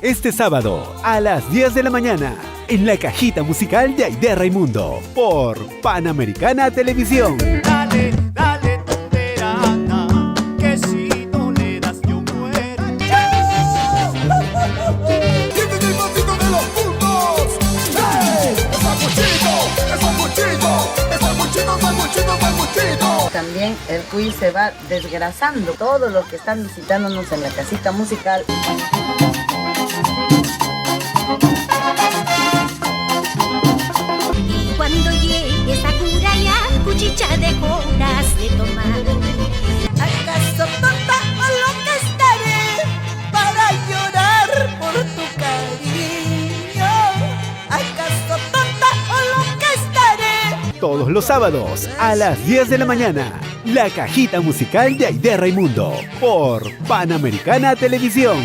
Este sábado a las 10 de la mañana en la cajita musical de Aide Raimundo por Panamericana Televisión. Dale, dale, tonterana, que si no le das yo muero. ¡Tiene el patito de los puntos! ¡Hey! ¡Es sanguchito! ¡Es sanguchito! ¡Es sanguchito, sanguchito, sanguchito! También el quiz se va desgrasando. Todos los que están visitándonos en la casita musical. Y cuando llegues a Curaya, cuchicha de horas de tomar. ¿Acaso tonta o loca estaré para llorar por tu cariño? ¿Acaso tonta o loca estaré? Todos los sábados a las 10 de la mañana, la cajita musical de Aide Raimundo por Panamericana Televisión.